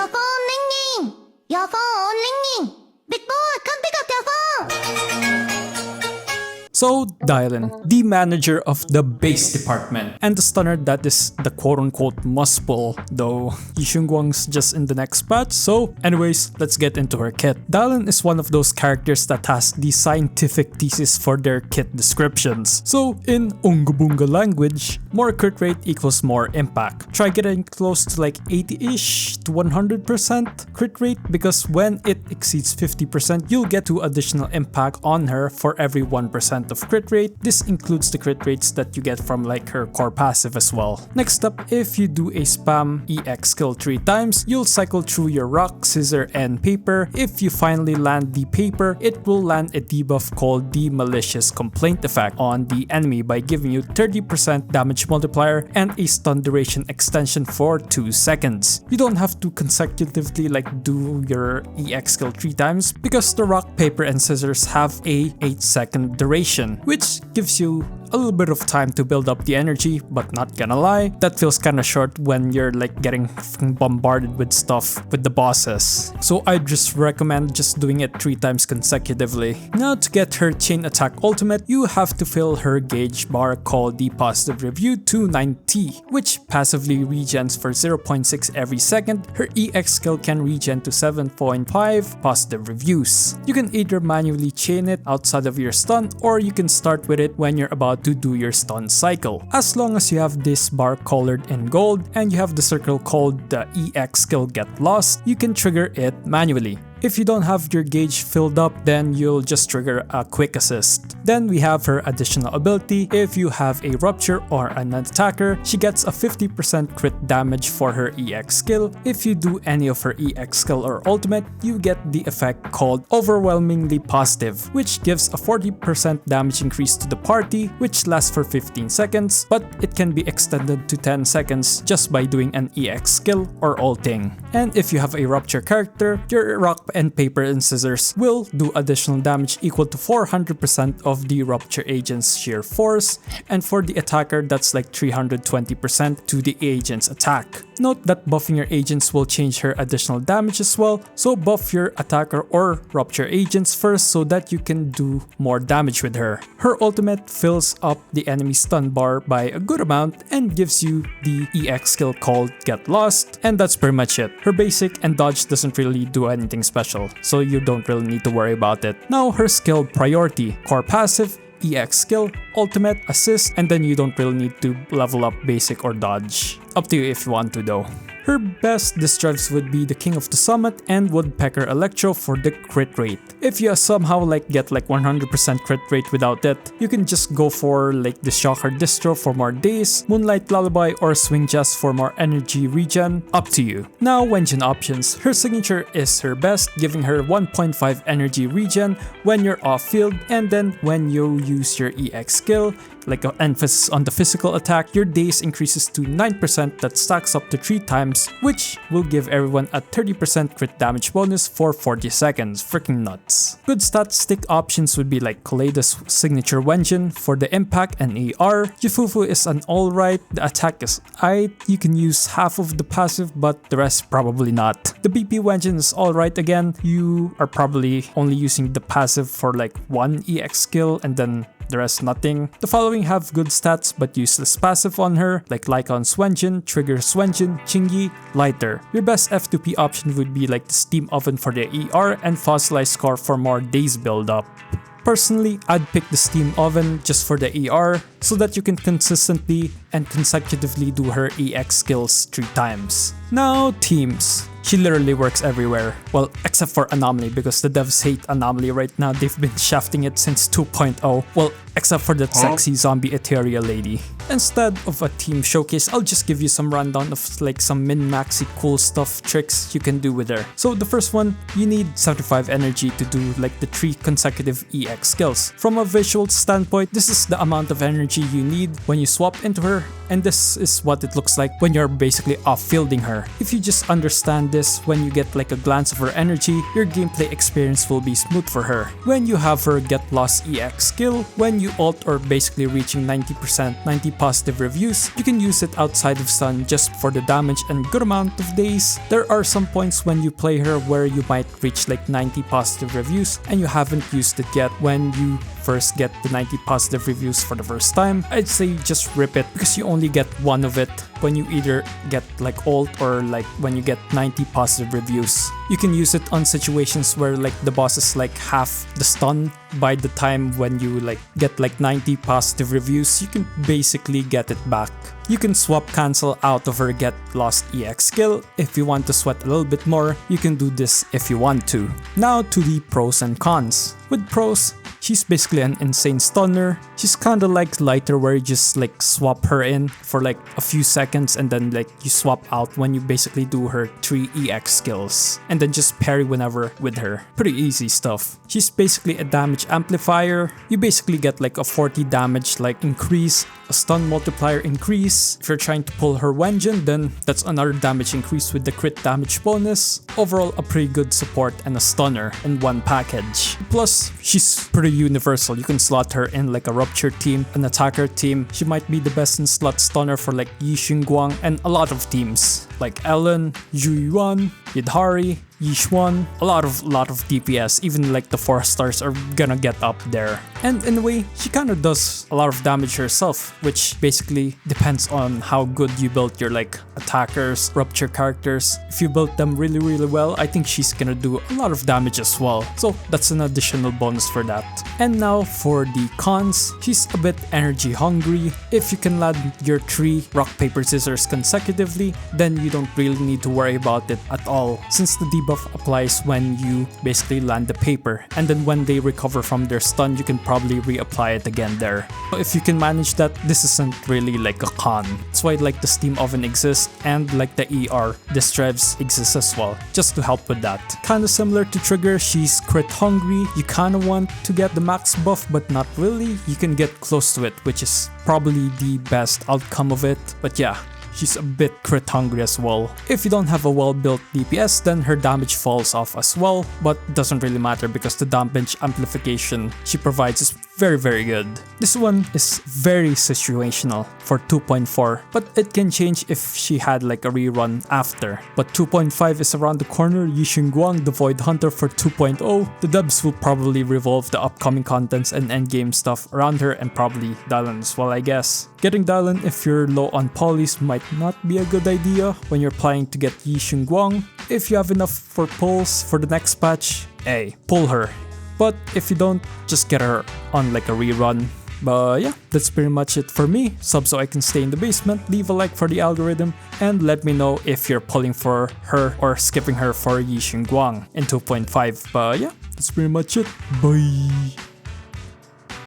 Your phone ringing! Your phone ringing! Big boy, come pick up your phone! So, Dialyn, the manager of the bass department, and the stunner that is the quote-unquote must pull, though Yixingguang's just in the next patch. So anyways, let's get into her kit. Dialyn is one of those characters that has the scientific thesis for their kit descriptions. So in Unga Bunga language, more crit rate equals more impact. Try getting close to like 80-ish to 100% crit rate, because when it exceeds 50%, you'll get 2 additional impact on her for every 1% of crit rate. This includes the crit rates that you get from like her core passive as well. Next up, if you do a spam EX skill 3 times, you'll cycle through your rock, scissor, and paper. If you finally land the paper, it will land a debuff called the malicious complaint effect on the enemy by giving you 30% damage multiplier and a stun duration extension for 2 seconds. You don't have to consecutively like do your EX skill 3 times, because the rock, paper, and scissors have a 8-second duration, which gives you a little bit of time to build up the energy, but not gonna lie, that feels kinda short when you're like getting bombarded with stuff with the bosses. So I just recommend just doing it 3 times consecutively. Now to get her chain attack ultimate, you have to fill her gauge bar called the positive review to 90, which passively regens for 0.6 every second. Her EX skill can regen to 7.5 positive reviews. You can either manually chain it outside of your stun, or you can start with it when you're about to do your stun cycle. As long as you have this bar colored in gold and you have the circle called the EX skill get lost, you can trigger it manually. If you don't have your gauge filled up, then you'll just trigger a quick assist. Then we have her additional ability. If you have a rupture or an attacker, she gets a 50% crit damage for her EX skill. If you do any of her EX skill or ultimate, you get the effect called overwhelmingly positive, which gives a 40% damage increase to the party, which lasts for 15 seconds, but it can be extended to 10 seconds just by doing an EX skill or ulting. And if you have a rupture character, your rock and paper and scissors will do additional damage equal to 400% of the rupture agent's sheer force, and for the attacker that's like 320% to the agent's attack. Note that buffing your agents will change her additional damage as well, so buff your attacker or rupture agents first so that you can do more damage with her. Her ultimate fills up the enemy stun bar by a good amount and gives you the EX skill called Get Lost, and that's pretty much it. Her basic and dodge doesn't really do anything special, so you don't really need to worry about it. Now her skill priority: core passive, EX skill, ultimate, assist, and then you don't really need to level up basic or dodge. Up to you if you want to though. Her best distribes would be the King of the Summit and Woodpecker Electro for the crit rate. If you somehow like get like 100% crit rate without it, you can just go for like the Shocker Distro for more days, Moonlight Lullaby, or Swing Jazz for more energy regen. Up to you. Now Wengine options. Her signature is her best, giving her 1.5 energy regen when you're off field, and then when you use your EX skill, like an emphasis on the physical attack, your days increases to 9%, that stacks up to 3 times, which will give everyone a 30% crit damage bonus for 40 seconds. Freaking nuts. Good statistic options would be like Kaleida's signature Wengine for the impact and AR. Yufufu is an alright, the attack is aight, you can use half of the passive but the rest probably not. The BP Wengine is alright again, you are probably only using the passive for like 1 EX skill and then the rest nothing. The following have good stats but useless passive on her, like Lycon's Wengine, Trigger's Wengine, Chingy, Lighter. Your best F2P option would be like the Steam Oven for the ER and Fossilized Core for more days build up. Personally, I'd pick the Steam Oven just for the ER so that you can consistently and consecutively do her EX skills 3 times. Now teams. She literally works everywhere. Well, except for Anomaly, because the devs hate Anomaly right now. They've been shafting it since 2.0. Well, except for that sexy zombie Ethereal lady. Instead of a team showcase, I'll just give you some rundown of like some min-maxy cool stuff, tricks you can do with her. So the first one, you need 75 energy to do like the 3 consecutive EX skills. From a visual standpoint, this is the amount of energy you need when you swap into her, and this is what it looks like when you're basically off-fielding her. If you just understand this, when you get like a glance of her energy, your gameplay experience will be smooth for her. When you have her Get Lost EX skill, when you you ult or basically reaching 90%, 90 positive reviews, you can use it outside of stun just for the damage and good amount of days. There are some points when you play her where you might reach like 90 positive reviews and you haven't used it yet. When you first get the 90 positive reviews for the first time, I'd say just rip it because you only get one of it when you either get like ult or like when you get 90 positive reviews. You can use it on situations where like the boss is like half the stun. By the time when you like get like 90 positive reviews, you can basically get it back. You can swap cancel out of her get lost EX skill. If you want to sweat a little bit more, you can do this if you want to. Now to the pros and cons. With pros, she's basically an insane stunner. She's kinda like lighter where you just like swap her in for like a few seconds and then like you swap out when you basically do her 3 EX skills. And then just parry whenever with her. Pretty easy stuff. She's basically a damage amplifier. You basically get like a 40 damage like increase, a stun multiplier increase. If you're trying to pull her Wengine, then that's another damage increase with the crit damage bonus. Overall, a pretty good support and a stunner in one package. Plus, she's pretty universal. You can slot her in like a rupture team, an attacker team. She might be the best in slot stunner for like Yi Xingguang and a lot of teams like Ellen, Zhu Yuan, Yidhari, Yishuan, a lot of DPS, even like the 4 stars are gonna get up there. And in a way, she kinda does a lot of damage herself, which basically depends on how good you build your like attackers, rupture characters. If you build them really well, I think she's gonna do a lot of damage as well. So that's an additional bonus for that. And now for the cons, she's a bit energy hungry. If you can land your 3 rock, paper, scissors consecutively, then you don't really need to worry about it at all, since the debuff applies when you basically land the paper, and then when they recover from their stun, you can probably reapply it again there. So if you can manage that, this isn't really like a con. That's why like the steam oven exists and like the ER distrevs exists as well, just to help with that. Kinda similar to Trigger, she's crit hungry. You kinda want to get the max buff, but not really. You can get close to it, which is probably the best outcome of it. But yeah, she's a bit crit hungry as well. If you don't have a well-built DPS, then her damage falls off as well, but doesn't really matter because the damage amplification she provides is very good. This one is very situational for 2.4, but it can change if she had like a rerun after. But 2.5 is around the corner. Yi Xingguang, the Void Hunter for 2.0. The devs will probably revolve the upcoming contents and endgame stuff around her, and probably Dialyn as well, I guess. Getting Dialyn if you're low on polys might not be a good idea when you're planning to get Yi Xingguang. If you have enough for pulls for the next patch, hey, pull her. But if you don't, just get her on like a rerun. But yeah, that's pretty much it for me. Sub so I can stay in the basement, leave a like for the algorithm, and let me know if you're pulling for her or skipping her for Yi Xingguang in 2.5. But yeah, that's pretty much it. Bye!